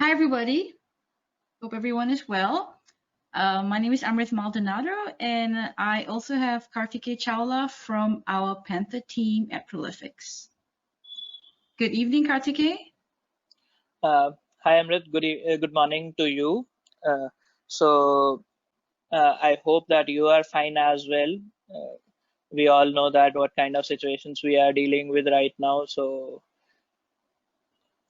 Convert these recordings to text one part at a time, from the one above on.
Hi, everybody. Hope everyone is well. My name is Amrit Maldonado, and I also have Kartike Chawla from our Panther team at Prolifics. Good evening, Kartike. Hi, Amrit. Good morning to you. Uh, so I hope that you are fine as well. Uh, we all know that what kind of situations we are dealing with right now. So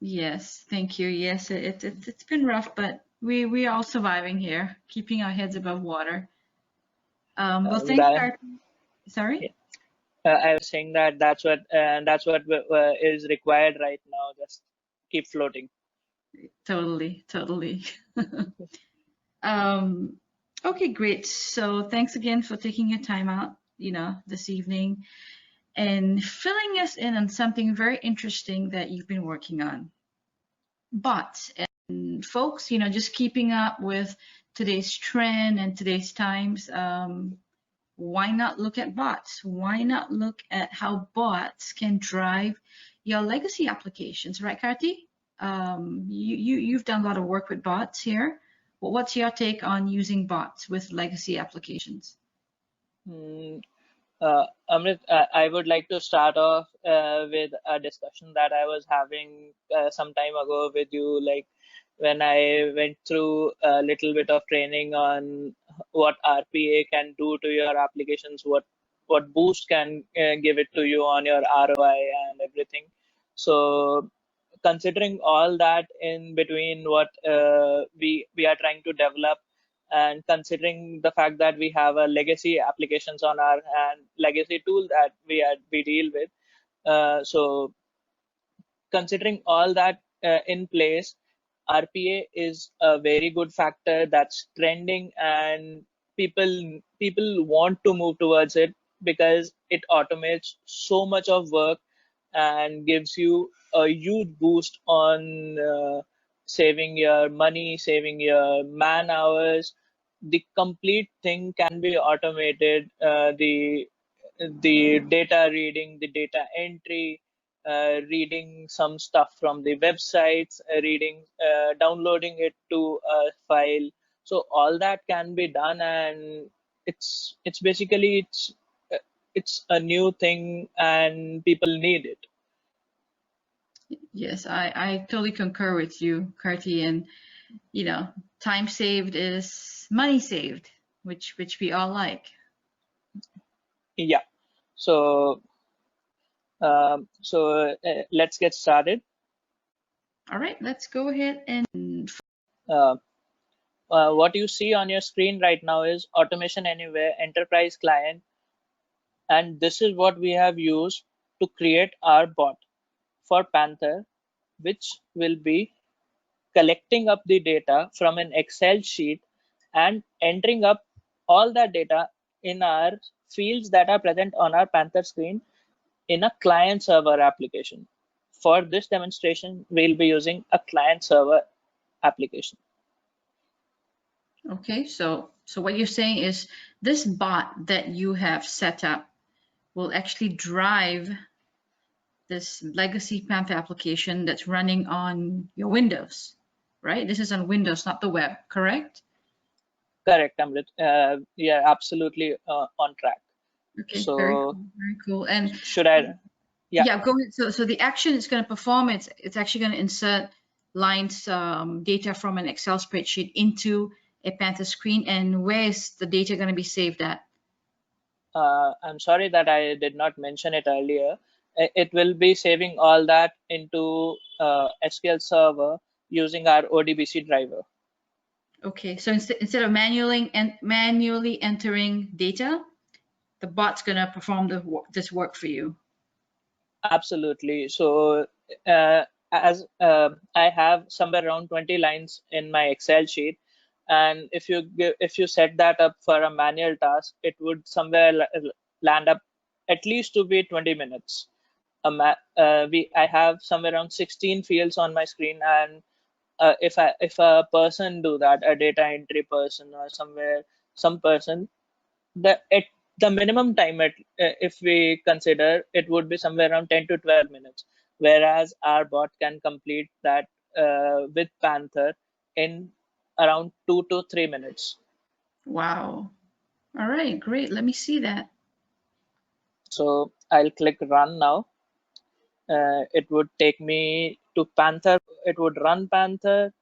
Yes, thank you. Yes, it's been rough, but we are all surviving here, keeping our heads above water. Well, thanks, that Kartike. Sorry? I was saying that that's what is required right now. Just keep floating. Totally, totally. Um, okay, great. So thanks again for taking your time out, this evening and filling us in on something very interesting that you've been working on. Bots and folks, just keeping up with today's trend and today's times. Why not look at bots? Why not look at how bots can drive your legacy applications, right, Karti? You've done a lot of work with bots here. Well, what's your take on using bots with legacy applications? Mm, Amrit, I would like to start off with a discussion that I was having some time ago with you, like when I went through a little bit of training on what RPA can do to your applications, what boost can give it to you on your ROI and everything. So considering all that in between what we are trying to develop, and considering the fact that we have a legacy applications on our hand, legacy tool that we deal with, so considering all that in place, RPA is a very good factor that's trending, and people want to move towards it because it automates so much of work and gives you a huge boost on saving your money, saving your man hours. The complete thing can be automated. The data reading, the data entry, reading some stuff from the websites, downloading it to a file. So all that can be done, and it's basically it's a new thing, and people need it. Yes, I totally concur with you, Karti. And time saved is money saved, which we all like. Yeah. So let's get started. All right, let's go ahead and Uh, what you see on your screen right now is Automation Anywhere Enterprise Client, and this is what we have used to create our bot for Panther, which will be collecting up the data from an Excel sheet and entering up all that data in our fields that are present on our Panther screen in a client server application. For this demonstration, we'll be using a client server application. okay, so what you're saying is this bot that you have set up will actually drive this legacy Panther application that's running on your Windows, right? This is on Windows, not the web, correct? Correct, Amrit. Yeah, absolutely on track. Okay, very So cool, very cool. And should I? Yeah, yeah, go ahead. So the action it's going to perform, it's actually going to insert lines data from an Excel spreadsheet into a Panther screen. And where is the data going to be saved at? I'm sorry that I did not mention it earlier. It will be saving all that into SQL Server using our ODBC driver. Okay, so instead of manually entering data, the bot's going to perform this work for you. Absolutely. So as I have somewhere around 20 lines in my Excel sheet, and if you set that up for a manual task, it would somewhere land up at least to be 20 minutes. I have somewhere around 16 fields on my screen, and if a person do that, a data entry person or some person, the the minimum time if we consider, it would be somewhere around 10 to 12 minutes, whereas our bot can complete that with Panther in around 2 to 3 minutes. Wow. All right, great. Let me see that. So I'll click run now. It would take me to Panther. It would run Panther,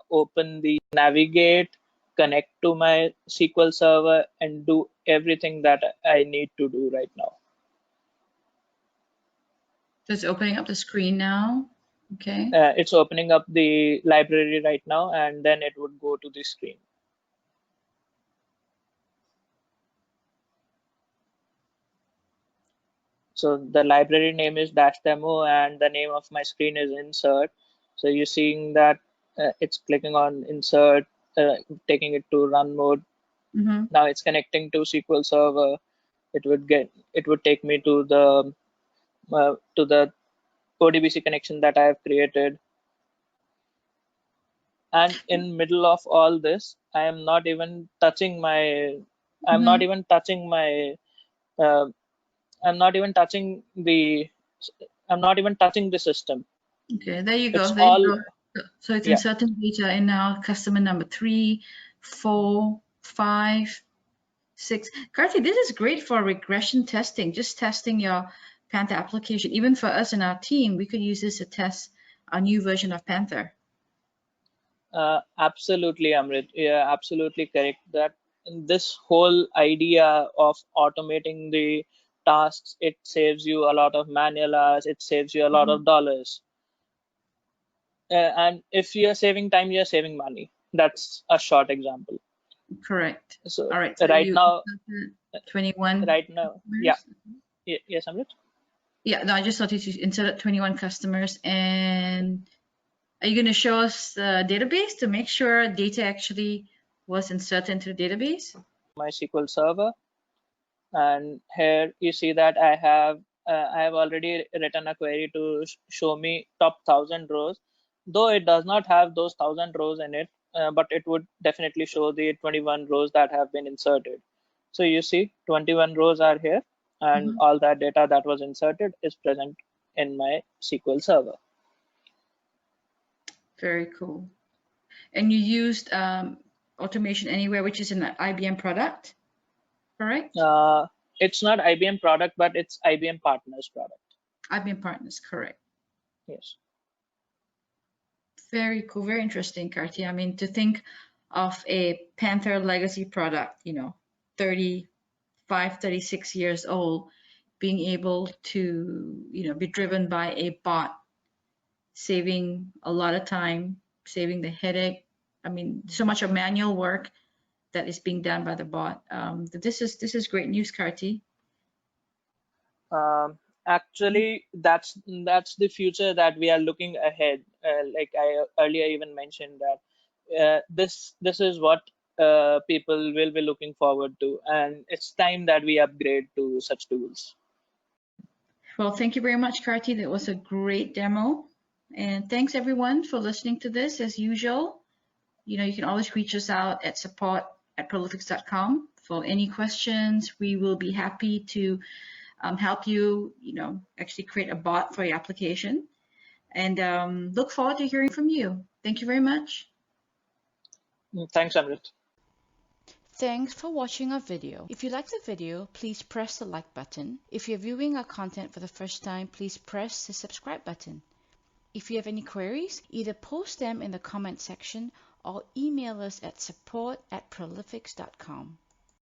open the navigate, connect to my SQL server, and do everything that I need to do right now. So it's opening up the screen now. Okay. It's opening up the library right now, and then it would go to the screen. So the library name is dash demo, and the name of my screen is insert. So you're seeing that it's clicking on insert, taking it to run mode. Mm-hmm. Now it's connecting to SQL Server. It would take me to the ODBC connection that I have created. And in middle of all this, I am not even touching my I'm not Mm-hmm. even touching my uh, I'm not even touching the I'm not even touching the system. Okay, there you It's go. There you all, go. So it's yeah. inserting data in now customer number 3, 4, 5, 6. Karthi, this is great for regression testing, just testing your Panther application. Even for us in our team, we could use this to test a new version of Panther. Absolutely, Amrit. Yeah, absolutely correct. That this whole idea of automating the tasks, it saves you a lot of manual hours, it saves you a lot Mhm. of dollars. And if you're saving time, you're saving money. That's a short example. Correct. So All right, so right you now, inserted 21 right now, yeah. customers. Yes, Amrit. Yeah, no, I just thought you inserted 21 customers. And are you going to show us the database to make sure data actually was inserted into the database? My SQL Server. And here you see that I have already written a query to show me top 1,000 rows, though it does not have those 1,000 rows in it, but it would definitely show the 21 rows that have been inserted. So you see 21 rows are here, and Mhm. all that data that was inserted is present in my SQL Server. Very cool. And you used Automation Anywhere, which is an IBM product, correct? uh, it's not IBM product, but it's IBM partners product. IBM Partners, correct. Yes. Very cool, very interesting, Karti. I mean, to think of a Panther legacy product, 35, 36 years old, being able to, be driven by a bot, saving a lot of time, saving the headache. I mean, so much of manual work that is being done by the bot. This is great news, Karti. Actually, that's the future that we are looking ahead. Like I earlier even mentioned that this is what people will be looking forward to, and it's time that we upgrade to such tools. Well, thank you very much, Karti. That was a great demo. And thanks everyone for listening to this. As usual, you can always reach us out at support@prolifics.com for any questions. We will be happy to help you, actually create a bot for your application. And look forward to hearing from you. Thank you very much. Thanks, Amrit. Thanks for watching our video. If you like the video, please press the like button. If you're viewing our content for the first time, please press the subscribe button. If you have any queries, either post them in the comment section or email us at support@prolifics.com.